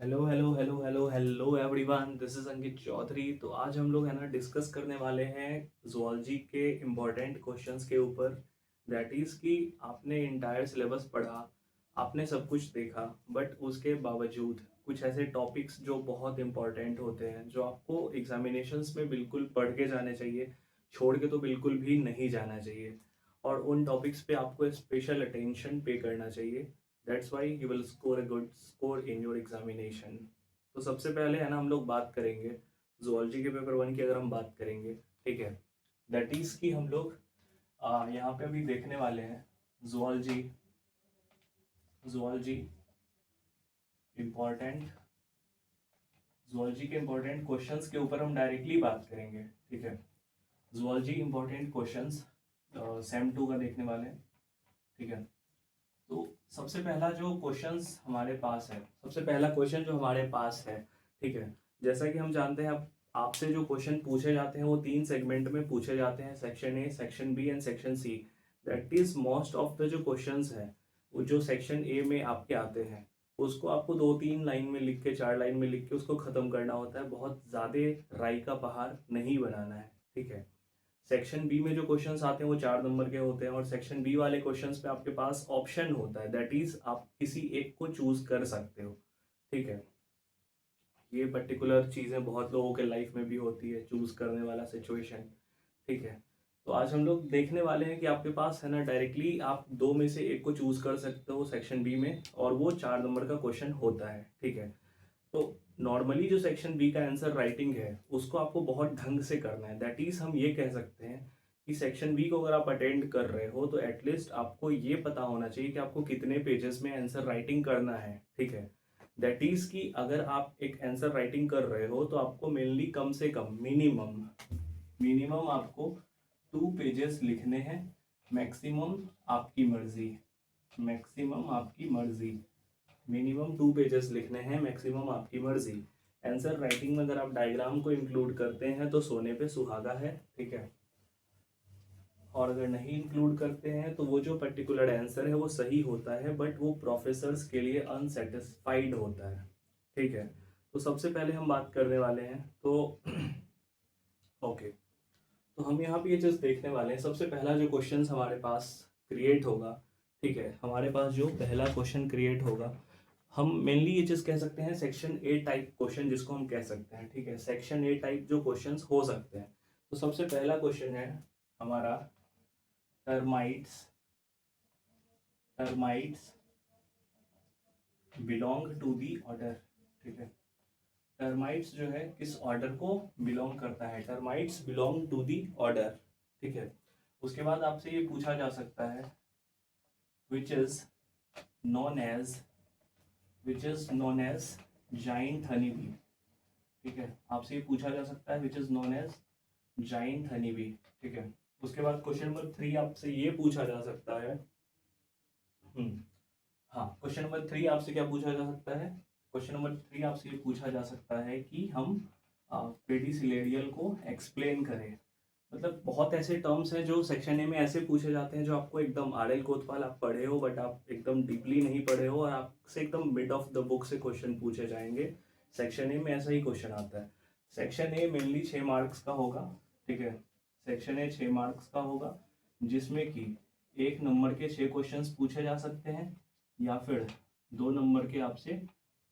Hello hello hello hello hello everyone, this is Ankit Chaudhary. तो आज हम लोग है ना डिस्कस करने वाले हैं जूलॉजी के इम्पोर्टेंट क्वेश्चंस के ऊपर। दैट इज़ कि आपने इंटायर सिलेबस पढ़ा, आपने सब कुछ देखा, बट उसके बावजूद कुछ ऐसे टॉपिक्स जो बहुत इंपॉर्टेंट होते हैं, जो आपको एग्जामिनेशंस में बिल्कुल पढ़ के जाने चाहिए, छोड़ के तो बिल्कुल भी नहीं जाना चाहिए। और उन टॉपिक्स पे आपको स्पेशल अटेंशन पे करना चाहिए। That's why you will score a good score in your examination. तो सबसे पहले है ना हम लोग बात करेंगे जूलॉजी के पेपर वन की। अगर हम बात करेंगे, ठीक है, दैट इज़ कि हम लोग यहाँ पे अभी देखने वाले हैं जूलॉजी जूलॉजी इम्पॉर्टेंट जूलॉजी के इम्पोर्टेंट क्वेश्चंस के ऊपर हम डायरेक्टली बात करेंगे। ठीक है, zoology important questions same to का देखने वाले हैं। ठीक है, तो सबसे पहला जो क्वेश्चंस हमारे पास है, सबसे पहला क्वेश्चन जो हमारे पास है, ठीक है, जैसा कि हम जानते हैं, अब आपसे जो क्वेश्चन पूछे जाते हैं वो तीन सेगमेंट में पूछे जाते हैं, section A, section B and section C. That is most of the जो क्वेश्चंस हैं वो जो सेक्शन ए में आपके आते हैं, उसको आपको दो तीन लाइन में लिख के, चार लाइन में लिख के उसको ख़त्म करना होता है। बहुत ज़्यादा राई का पहाड़ नहीं बनाना है। ठीक है, सेक्शन बी में जो क्वेश्चंस आते हैं वो 4 नंबर के होते हैं, और सेक्शन बी वाले क्वेश्चंस पे आपके पास ऑप्शन होता है। दैट इज आप किसी एक को चूज कर सकते हो। ठीक है, ये पर्टिकुलर चीज़ें बहुत लोगों के लाइफ में भी होती है, चूज करने वाला सिचुएशन। ठीक है, तो आज हम लोग देखने वाले हैं कि आपके पास है ना डायरेक्टली आप दो में से एक को चूज कर सकते हो सेक्शन बी में, और वो 4 नंबर का क्वेश्चन होता है। ठीक है, तो नॉर्मली जो सेक्शन बी का आंसर राइटिंग है उसको आपको बहुत ढंग से करना है। दैट इज हम ये कह सकते हैं कि सेक्शन बी को अगर आप अटेंड कर रहे हो तो एटलीस्ट आपको ये पता होना चाहिए कि आपको कितने पेजेस में आंसर राइटिंग करना है। ठीक है, दैट इज कि अगर आप एक आंसर राइटिंग कर रहे हो तो आपको मेनली कम से कम मिनिमम मिनिमम आपको 2 पेजेस लिखने हैं। मैक्सिमम आपकी मर्जी, मैक्सिमम आपकी मर्जी, मिनिमम 2 पेजेस लिखने हैं, मैक्सिमम आपकी मर्जी। आंसर राइटिंग में अगर आप डायग्राम को इंक्लूड करते हैं तो सोने पे सुहागा है। ठीक है, और अगर नहीं इंक्लूड करते हैं तो वो जो पर्टिकुलर आंसर है वो सही होता है, बट वो प्रोफेसर्स के लिए अनसेटिस्फाइड होता है। ठीक है, तो सबसे पहले हम बात करने वाले हैं, तो ओके, तो हम यहाँ पे ये चीज़ देखने वाले हैं। सबसे पहला जो क्वेश्चन हमारे पास क्रिएट होगा, ठीक है, हमारे पास जो पहला क्वेश्चन क्रिएट होगा, हम मेनली ये चीज़ कह सकते हैं सेक्शन ए टाइप क्वेश्चन जिसको हम कह सकते हैं। ठीक है, सेक्शन ए टाइप जो क्वेश्चंस हो सकते हैं, तो सबसे पहला क्वेश्चन है हमारा termites termites belong to the order. ठीक है, टर्माइट्स जो है किस ऑर्डर को बिलोंग करता है, termites belong to the order. ठीक है, उसके बाद आपसे ये पूछा जा सकता है which is known as giant honey bee. ठीक है, आपसे ये पूछा जा सकता है which is known as giant honey bee. ठीक है, उसके बाद क्वेश्चन नंबर 3 आपसे ये पूछा जा सकता है, हाँ, क्वेश्चन नंबर 3 आपसे क्या पूछा जा सकता है, क्वेश्चन नंबर 3 आपसे ये पूछा जा सकता है कि हम पेडिसिलेरियल को एक्सप्लेन करें। मतलब बहुत ऐसे टर्म्स हैं जो सेक्शन ए में ऐसे पूछे जाते हैं जो आपको एकदम आर एल कोतवाल आप पढ़े हो, बट आप एकदम डीपली नहीं पढ़े हो, और आपसे एकदम मिड ऑफ द बुक से क्वेश्चन पूछे जाएंगे। सेक्शन ए में ऐसा ही क्वेश्चन आता है। सेक्शन ए मेनली 6 मार्क्स का होगा। ठीक है, सेक्शन ए 6 मार्क्स का होगा, जिसमें कि 1 नंबर के 6 क्वेश्चंस पूछे जा सकते हैं, या फिर 2 नंबर के आपसे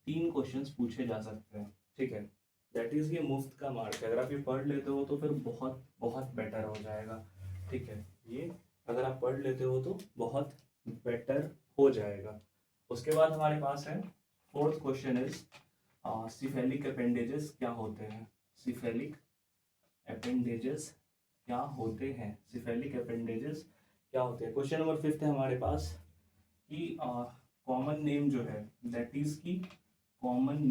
3 क्वेश्चंस पूछे जा सकते हैं। ठीक है, दैट इज़ ये मुफ्त का मार्क है। अगर आप ये पढ़ लेते हो तो फिर बहुत बहुत बेटर हो जाएगा। ठीक है, ये अगर आप पढ़ लेते हो तो बहुत बेटर हो जाएगा। उसके बाद हमारे पास है fourth question is cephalic appendages क्या होते हैं, सिफेलिक अपेंडेजेस क्या होते हैं, सिफेलिक अपेंडेजेस क्या होते हैं। क्वेश्चन नंबर 5 है हमारे पास कि कॉमन नेम जो है, दैट इज की common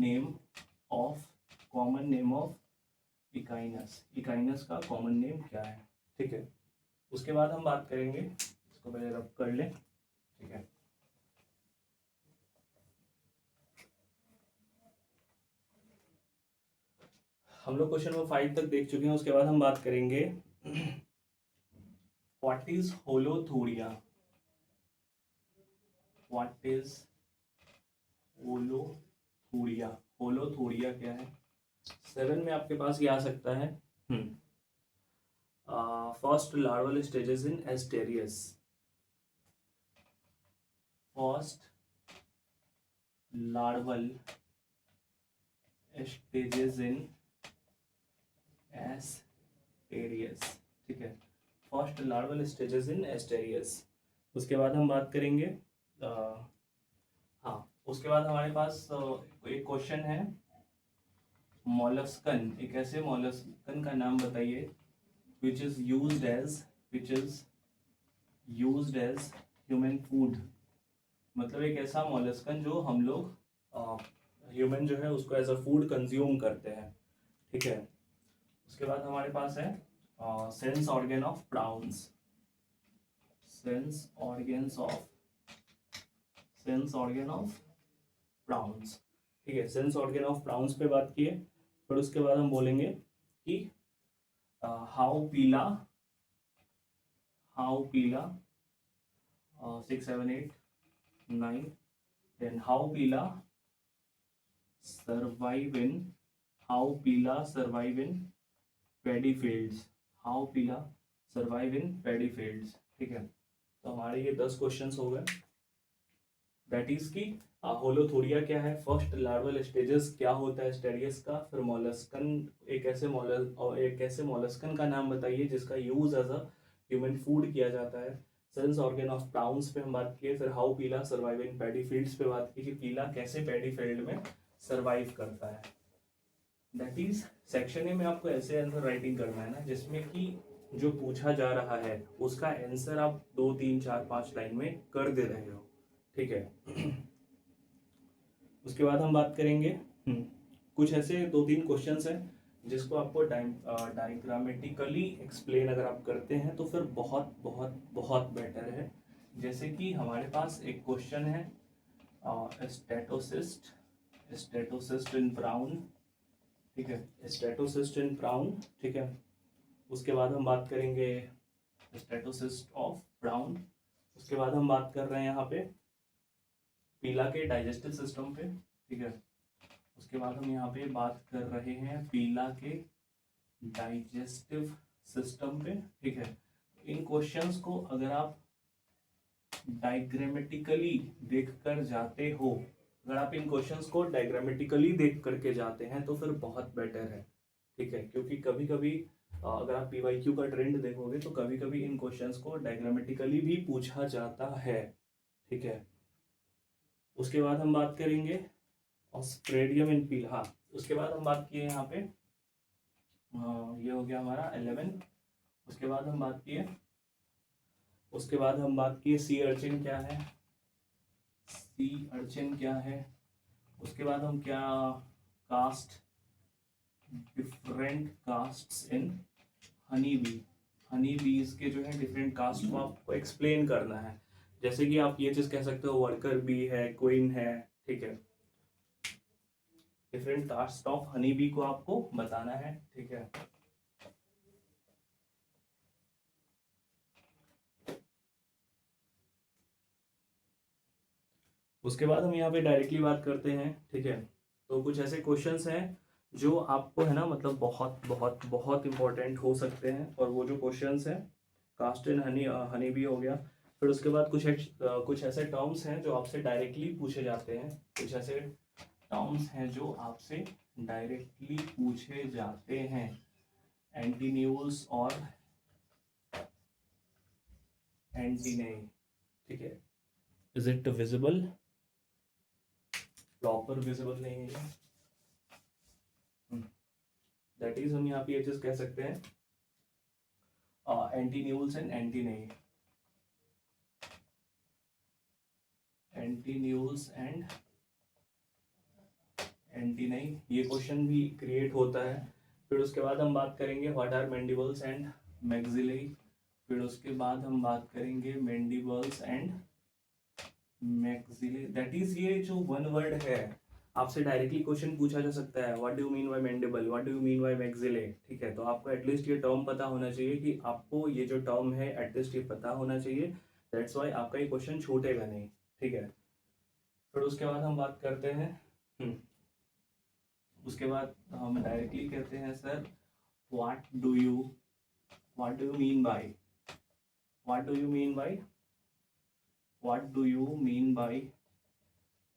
name of echinus, echinus का कॉमन नेम क्या है। ठीक है, उसके बाद हम बात करेंगे, इसको पहले रब कर लें। ठीक है, हम लोग क्वेश्चन नंबर 5 तक देख चुके हैं। उसके बाद हम बात करेंगे व्हाट इज होलोथूरिया, व्हाट इज होलोथूरिया। होलोथूरिया, होलोथूरिया क्या है? 7 में आपके पास ये आ सकता है first larval stages in Asterias, first larval stages in Asterias, ठीक है, first larval stages in Asterias. उसके बाद हम बात करेंगे हाँ, उसके बाद हमारे पास एक क्वेश्चन है, मॉलस्कन, एक ऐसे मॉलस्कन का नाम बताइए which is used as human food, मतलब एक ऐसा मॉलस्कन जो हम लोग ह्यूमन जो है उसको एज अ फूड कंज्यूम करते हैं, ठीक है। उसके बाद हमारे पास है sense organ of prawns, sense organ of prawns, ठीक है, सेंस ऑर्गन ऑफ प्राउंस पे बात किए। फिर उसके बाद हम बोलेंगे कि हाउ पीला 6 7 8 9 10 हाउ पीला survive in paddy fields, how पीला सर्वाइव इन पैडी फील्ड्स, ठीक है। तो हमारे ये 10 क्वेश्चंस हो गए, दैट इज की होलोथूरिया क्या है, फर्स्ट लार्वल स्टेजेस क्या होता है एस्टेरियस का, फिर मॉलस्कन, एक ऐसे मॉलस्कन का नाम बताइए जिसका use as a human food किया जाता है, सेंस ऑर्गन ऑफ प्राउंस पे हम बात किए, फिर हाउ पीला सर्वाइव इन पैडी फील्ड्स पे बात की कि पीला कैसे पैडी फील्ड में सर्वाइव करता है। दैट इज सेक्शन ए में आपको ऐसे आंसर राइटिंग करना है ना जिसमें कि जो पूछा जा रहा है उसका आंसर आप 2 3 4 5 लाइन में कर दे रहे हो, ठीक है। उसके बाद हम बात करेंगे कुछ ऐसे 2-3 क्वेश्चंस हैं जिसको आपको डायग्रामेटिकली एक्सप्लेन अगर आप करते हैं तो फिर बहुत बहुत बहुत बेटर है। जैसे कि हमारे पास एक क्वेश्चन है स्टेटोसिस्ट इन ब्राउन, ठीक है, स्टेटोसिस्ट इन ब्राउन, ठीक है। उसके बाद हम बात करेंगे स्टेटोसिस्ट ऑफ ब्राउन। उसके बाद हम बात कर रहे हैं यहाँ पे पीला के डाइजेस्टिव सिस्टम पे, ठीक है। उसके बाद हम यहाँ पे बात कर रहे हैं पीला के डाइजेस्टिव सिस्टम पे, ठीक है। इन क्वेश्चंस को अगर आप डायग्रामेटिकली देख कर जाते हो, अगर आप इन क्वेश्चंस को डायग्रामेटिकली देख करके जाते हैं तो फिर बहुत बेटर है, ठीक है, क्योंकि कभी कभी अगर आप PYQ का ट्रेंड देखोगे तो कभी कभी इन क्वेश्चंस को डायग्रामेटिकली भी पूछा जाता है, ठीक है। उसके बाद हम बात करेंगे ऑस्ट्रेडियम इन पीला, हाँ, उसके बाद हम बात किए यहाँ पे ये हो गया हमारा 11। उसके बाद हम बात किए सी अर्चिन क्या है, उसके बाद हम क्या कास्ट डिफरेंट कास्ट्स इन हनी बीज के जो है डिफरेंट कास्ट को आपको एक्सप्लेन करना है। जैसे कि आप ये चीज कह सकते हो वर्कर बी है, क्वीन है, ठीक है, different caste of honey bee को आपको बताना है, ठीक है। उसके बाद हम यहाँ पे डायरेक्टली बात करते हैं, ठीक है। तो कुछ ऐसे क्वेश्चंस हैं जो आपको है ना मतलब बहुत बहुत बहुत इंपॉर्टेंट हो सकते हैं, और वो जो क्वेश्चंस हैं कास्ट इन हनी बी हो गया। फिर उसके बाद कुछ ऐसे टर्म्स हैं जो आपसे डायरेक्टली पूछे जाते हैं, कुछ ऐसे टर्म्स हैं जो आपसे डायरेक्टली पूछे जाते हैं, एंटीन्यूल्स और एंटीने, ठीक है। Is it visible, proper visible नहीं है, दैट इज हम यहाँ पे ये चीज कह सकते हैं एंटीन्यूल्स एंड एंटीने, एंटीन्यूल्स एंड एंटीने, ये क्वेश्चन भी क्रिएट होता है। फिर उसके बाद हम बात करेंगे व्हाट आर मैंडिबल्स एंड मैक्सिलाई, फिर उसके बाद हम बात करेंगे मैंडिबल्स एंड मैक्सिलाई, दैट इज ये जो वन वर्ड है आपसे डायरेक्टली क्वेश्चन पूछा जा सकता है, what do you mean by mandible, what do you mean by maxillae, ठीक है। तो आपको एटलीस्ट ये टर्म पता होना चाहिए कि आपको ये जो टर्म है एटलीस्ट ये पता होना चाहिए, दैट्स वाई आपका ये क्वेश्चन छूटेगा नहीं, ठीक है। फिर उसके बाद हम बात करते हैं उसके बाद हम डायरेक्टली कहते हैं sir what do you mean by what do you mean by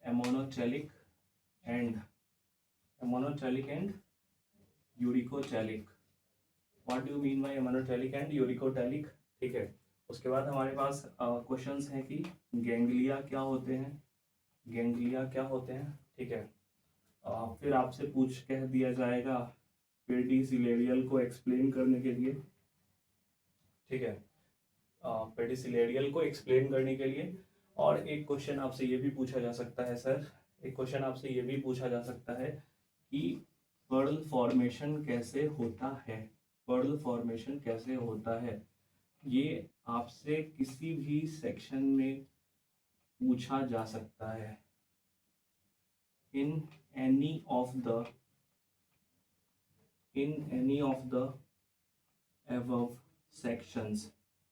ammonotelic and uricotelic. What do you mean by ammonotelic and uricotelic. ठीक है। उसके बाद हमारे पास क्वेश्चंस हैं कि गैंग्लिया क्या होते हैं, ठीक है। फिर आपसे कह दिया जाएगा पेडिसिलेरियल को एक्सप्लेन करने के लिए, ठीक है, पेडिसिलेरियल को एक्सप्लेन करने के लिए। और एक क्वेश्चन आपसे ये भी पूछा जा सकता है सर, कि पर्ल फॉर्मेशन कैसे होता है, ये आपसे किसी भी सेक्शन में पूछा जा सकता है, in any of the above sections,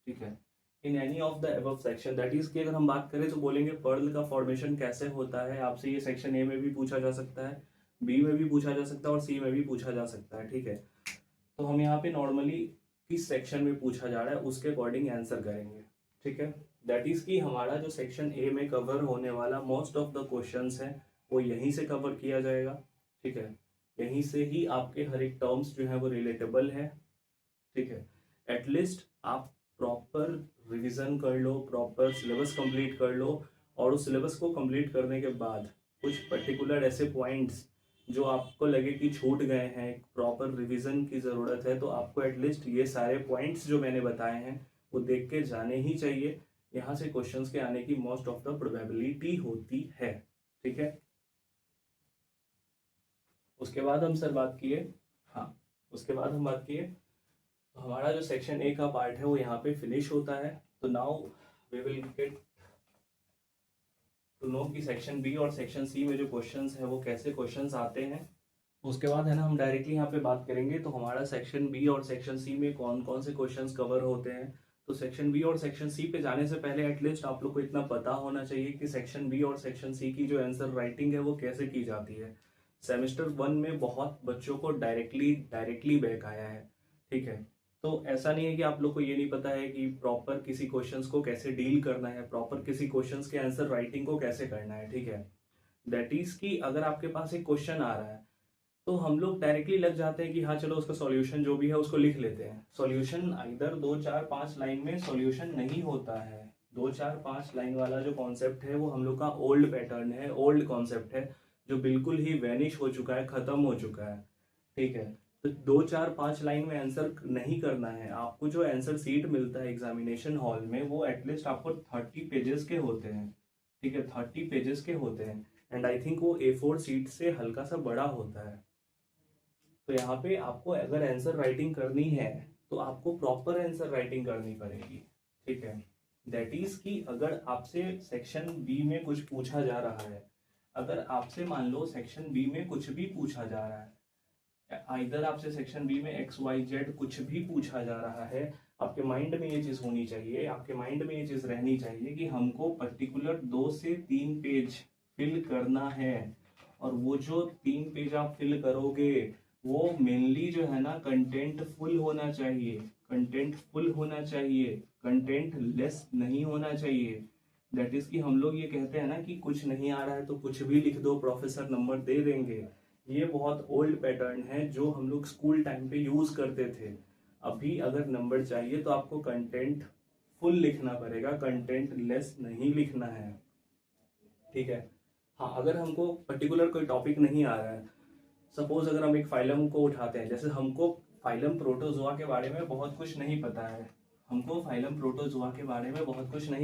ठीक है, in any of the above section। That is कि अगर हम बात करें तो बोलेंगे पर्ल का फॉर्मेशन कैसे होता है, आपसे ये सेक्शन ए में भी पूछा जा सकता है, बी में भी पूछा जा सकता है और सी में भी पूछा जा सकता है, ठीक है। तो हम यहाँ पे नॉर्मली किस सेक्शन में पूछा जा रहा है उसके अकॉर्डिंग आंसर करेंगे, ठीक है। दैट इज कि हमारा जो सेक्शन ए में कवर होने वाला मोस्ट ऑफ द क्वेश्चंस है वो यहीं से कवर किया जाएगा, ठीक है। यहीं से ही आपके हर एक टर्म्स जो है वो रिलेटेबल है, ठीक है। एटलीस्ट आप प्रॉपर रिवीजन कर लो, प्रॉपर सिलेबस कंप्लीट कर लो, और उस सिलेबस को कंप्लीट करने के बाद कुछ पर्टिकुलर ऐसे पॉइंट्स जो आपको लगे कि छूट गए हैं, प्रॉपर रिवीजन की ज़रूरत है, तो आपको एटलीस्ट ये सारे पॉइंट्स जो मैंने बताए हैं वो देख के जाने ही चाहिए। यहाँ से क्वेश्चंस के आने की मोस्ट ऑफ द प्रोबेबिलिटी होती है, ठीक है। उसके बाद हम बात किए तो हमारा जो सेक्शन ए का पार्ट है वो यहाँ पे फिनिश होता है। तो now we will get to know कि सेक्शन बी और सेक्शन सी में जो क्वेश्चंस है वो कैसे क्वेश्चंस आते हैं। उसके बाद है ना हम डायरेक्टली यहाँ पे बात करेंगे तो हमारा सेक्शन बी और सेक्शन सी में कौन कौन से क्वेश्चंस कवर होते हैं। तो सेक्शन बी और सेक्शन सी पे जाने से पहले एटलीस्ट आप लोग को इतना पता होना चाहिए कि सेक्शन बी और सेक्शन सी की जो आंसर राइटिंग है वो कैसे की जाती है। सेमेस्टर 1 में बहुत बच्चों को डायरेक्टली बैक आया है, ठीक है। तो ऐसा नहीं है कि आप लोग को ये नहीं पता है कि प्रॉपर किसी क्वेश्चंस को कैसे डील करना है, प्रॉपर किसी क्वेश्चंस के आंसर राइटिंग को कैसे करना है, ठीक है। दैट इज कि अगर आपके पास एक क्वेश्चन आ रहा है तो हम लोग डायरेक्टली लग जाते हैं कि हाँ चलो उसका सॉल्यूशन जो भी है उसको लिख लेते हैं। सॉल्यूशन इधर 2 4 5 लाइन में सॉल्यूशन नहीं होता है। 2 4 5 लाइन वाला जो कॉन्सेप्ट है वो हम लोग का ओल्ड पैटर्न है, ओल्ड कॉन्सेप्ट है जो बिल्कुल ही वैनिश हो चुका है, खत्म हो चुका है, ठीक है। तो 2 4 5 लाइन में आंसर नहीं करना है आपको। जो आंसर सीट मिलता है एग्जामिनेशन हॉल में वो एटलीस्ट आपको 30 पेजेस के होते हैं, ठीक है, 30 पेजेस के होते हैं। एंड आई थिंक वो A4 सीट से हल्का सा बड़ा होता है। तो यहाँ पे आपको अगर आंसर राइटिंग करनी है तो आपको प्रॉपर आंसर राइटिंग करनी पड़ेगी, ठीक है। दैट इज कि अगर आपसे सेक्शन बी में कुछ पूछा जा रहा है, अगर आपसे मान लो सेक्शन बी में कुछ भी पूछा जा रहा है, इधर आपसे सेक्शन बी में XYZ कुछ भी पूछा जा रहा है, आपके माइंड में ये चीज़ होनी चाहिए, आपके माइंड में ये चीज़ रहनी चाहिए कि हमको पर्टिकुलर 2 से 3 पेज फिल करना है। और वो जो 3 पेज आप फिल करोगे वो मेनली जो है ना कंटेंट फुल होना चाहिए, कंटेंट लेस नहीं होना चाहिए। दैट इज कि हम लोग ये कहते हैं ना कि कुछ नहीं आ रहा है तो कुछ भी लिख दो, प्रोफेसर नंबर दे देंगे। ये बहुत ओल्ड पैटर्न है जो हम लोग स्कूल टाइम पे यूज करते थे। अभी अगर नंबर चाहिए तो आपको कंटेंट फुल लिखना पड़ेगा, कंटेंट लेस नहीं लिखना है, ठीक है। हाँ, अगर हमको पर्टिकुलर कोई टॉपिक नहीं आ रहा है, सपोज अगर हम एक फाइलम को उठाते हैं, जैसे हमको फाइलम प्रोटोजोआ के बारे में बहुत कुछ नहीं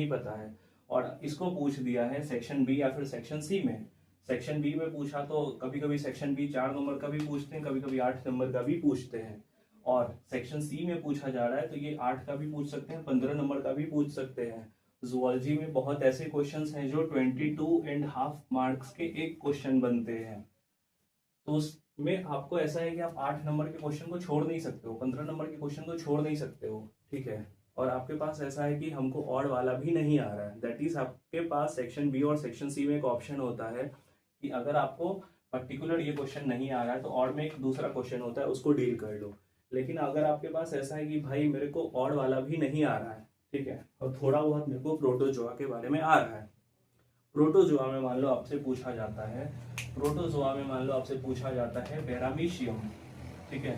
पता है, और इसको पूछ दिया है सेक्शन बी या फिर सेक्शन सी में। सेक्शन बी में पूछा तो कभी कभी सेक्शन बी 4 नंबर का भी पूछते हैं, कभी कभी 8 नंबर का भी पूछते हैं। और सेक्शन सी में पूछा जा रहा है तो ये 8 का भी पूछ सकते हैं, 15 नंबर का भी पूछ सकते हैं। जूलॉजी में बहुत ऐसे क्वेश्चंस हैं जो 22.5 मार्क्स के एक क्वेश्चन बनते हैं। तो उसमें आपको ऐसा है कि आप 8 नंबर के क्वेश्चन को छोड़ नहीं सकते हो, 15 नंबर के क्वेश्चन को छोड़ नहीं सकते हो, ठीक है। और आपके पास ऐसा है कि हमको और वाला भी नहीं आ रहा है, दैट इज आपके पास सेक्शन बी और सेक्शन सी में एक ऑप्शन होता है कि अगर आपको पर्टिकुलर ये क्वेश्चन नहीं आ रहा है तो ऑड में एक दूसरा क्वेश्चन होता है, उसको डील कर लो। लेकिन अगर आपके पास ऐसा है कि भाई मेरे को ऑड वाला भी नहीं आ रहा है, ठीक है, और थोड़ा बहुत मेरे को प्रोटोजोआ के बारे में आ रहा है, प्रोटोजोआ में मान लो आपसे पूछा जाता है, प्रोटोजोआ में मान लो आपसे पूछा जाता है पैरामीशियम, ठीक है,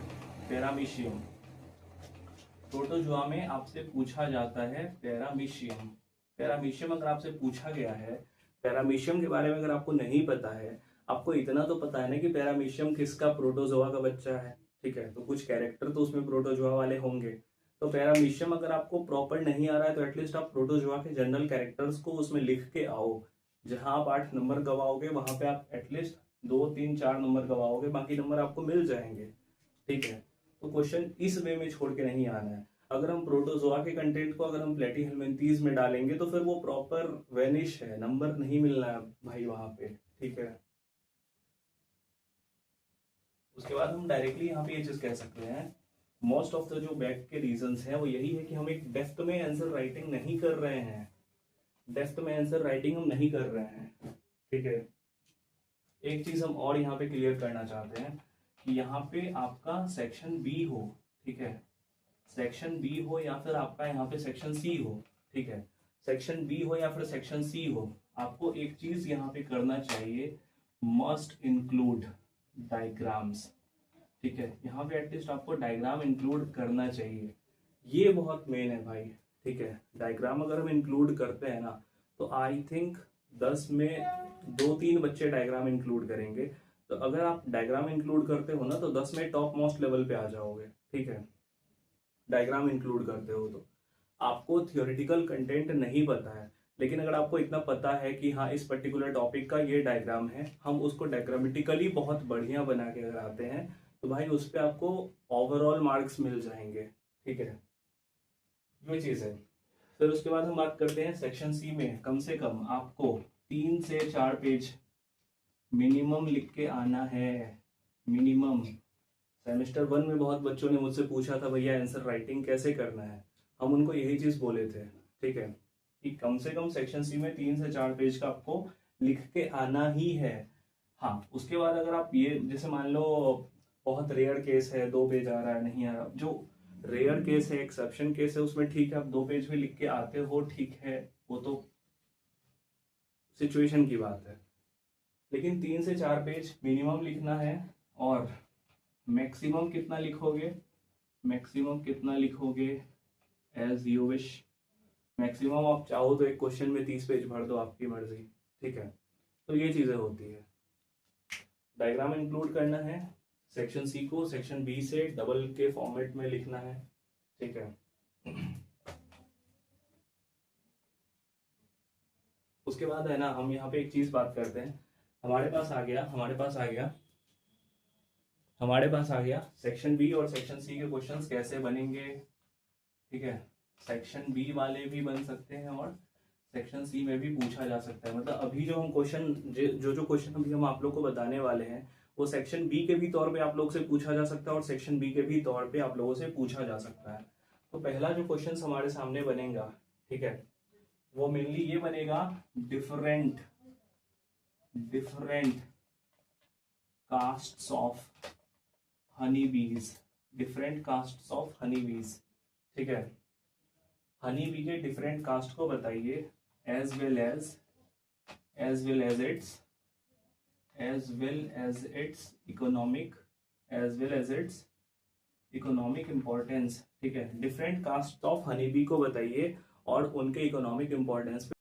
पैरामीशियम, प्रोटोजोआ में आपसे पूछा जाता है पैरामीशियम। पैरामीशियम अगर आपसे पूछा गया है, पैरामीशियम के बारे में अगर आपको नहीं पता है, आपको इतना तो पता है ना कि पैरामीशियम किसका, प्रोटोजोआ का बच्चा है, ठीक है, तो कुछ कैरेक्टर तो उसमें प्रोटोजोआ वाले होंगे। तो पैरामीशियम अगर आपको प्रॉपर नहीं आ रहा है तो एटलीस्ट आप प्रोटोजोआ के जनरल कैरेक्टर्स को उसमें लिख के आओ। जहां आप 8 नंबर गवाओगे वहां पे आप एटलीस्ट 2 3 4 नंबर गवाओगे, बाकी नंबर आपको मिल जाएंगे, ठीक है। तो क्वेश्चन इस वे में छोड़ के नहीं आना है। अगर हम प्रोटोजोआ के कंटेंट को अगर हम प्लेटीहेल्मिन्थीज में डालेंगे तो फिर वो प्रॉपर वेनिश है, नंबर नहीं मिलना है भाई वहां पे, ठीक है। उसके बाद हम डायरेक्टली यहाँ पे ये चीज कह सकते हैं, मोस्ट ऑफ द जो बैक के रीजंस हैं वो यही है कि हम एक डेप्थ में आंसर राइटिंग नहीं कर रहे हैं, डेप्थ में आंसर राइटिंग हम नहीं कर रहे हैं, ठीक है। एक चीज हम और यहाँ पे क्लियर करना चाहते हैं कि यहाँ पे आपका सेक्शन बी हो, ठीक है, सेक्शन बी हो या फिर आपका यहाँ पे सेक्शन सी हो, ठीक है, सेक्शन बी हो या फिर सेक्शन सी हो, आपको एक चीज यहाँ पे करना चाहिए, मस्ट इंक्लूड डायग्राम्स, ठीक है, यहाँ पे एटलीस्ट आपको डायग्राम इंक्लूड करना चाहिए, ये बहुत मेन है भाई, ठीक है। डायग्राम अगर हम इंक्लूड करते हैं ना तो आई थिंक 10 में 2-3 बच्चे डायग्राम इंक्लूड करेंगे। तो अगर आप डायग्राम इंक्लूड करते हो ना तो 10 में टॉप मोस्ट लेवल पे आ जाओगे, ठीक है, डायग्राम इंक्लूड करते हो तो। आपको थियोरेटिकल कंटेंट नहीं पता है, लेकिन अगर आपको इतना पता है कि हाँ इस पर्टिकुलर टॉपिक का ये डायग्राम है, हम उसको डायग्रामेटिकली बहुत बढ़िया बना के अगर आते हैं तो भाई उस पर आपको ओवरऑल मार्क्स मिल जाएंगे, ठीक है, ये चीज है। फिर उसके बाद हम बात करते हैं सेक्शन सी में कम से कम आपको 3 से 4 पेज मिनिमम लिख के आना है, मिनिमम। सेमेस्टर 1 में बहुत बच्चों ने मुझसे पूछा था भैया आंसर राइटिंग कैसे करना है, हम उनको यही चीज बोले थे, ठीक है, कि कम से कम सेक्शन सी में 3 से 4 पेज का आपको लिख के आना ही है। हाँ, उसके बाद अगर आप ये जैसे मान लो बहुत रेयर केस है 2 पेज आ रहा है, नहीं आ रहा, जो रेयर केस है, एक्सेप्शन केस है, उसमें ठीक है आप 2 पेज में लिख के आते हो, ठीक है, वो तो सिचुएशन की बात है, लेकिन 3 से 4 पेज मिनिमम लिखना है। और मैक्सिमम कितना लिखोगे, मैक्सिमम कितना लिखोगे एज यू विश, मैक्सिमम आप चाहो तो एक क्वेश्चन में 30 पेज भर दो, आपकी मर्जी, ठीक है। तो ये चीजें होती है, डायग्राम इंक्लूड करना है, सेक्शन सी को सेक्शन बी से डबल के फॉर्मेट में लिखना है, ठीक है। उसके बाद है ना हम यहाँ पे एक चीज बात करते हैं, हमारे पास आ गया सेक्शन बी और सेक्शन सी के क्वेश्चंस कैसे बनेंगे, ठीक है। सेक्शन बी वाले भी बन सकते हैं और सेक्शन सी में भी पूछा जा सकता है। मतलब अभी जो हम क्वेश्चन जो क्वेश्चन अभी हम आप लोग को बताने वाले हैं वो सेक्शन बी के भी तौर पे आप लोग से पूछा जा सकता है और सेक्शन बी के भी तौर पे आप लोगों से पूछा जा सकता है। तो पहला जो क्वेश्चन हमारे सामने बनेगा, ठीक है, वो मेनली ये बनेगा, डिफरेंट कास्ट्स ऑफ हनी बीज, different castes of honey bees, ठीक है। हनी बी के डिफरेंट कास्ट को बताइए, as well as its economic importance, ठीक है। Different caste of honey bee को बताइए और उनके इकोनॉमिक इंपॉर्टेंस पे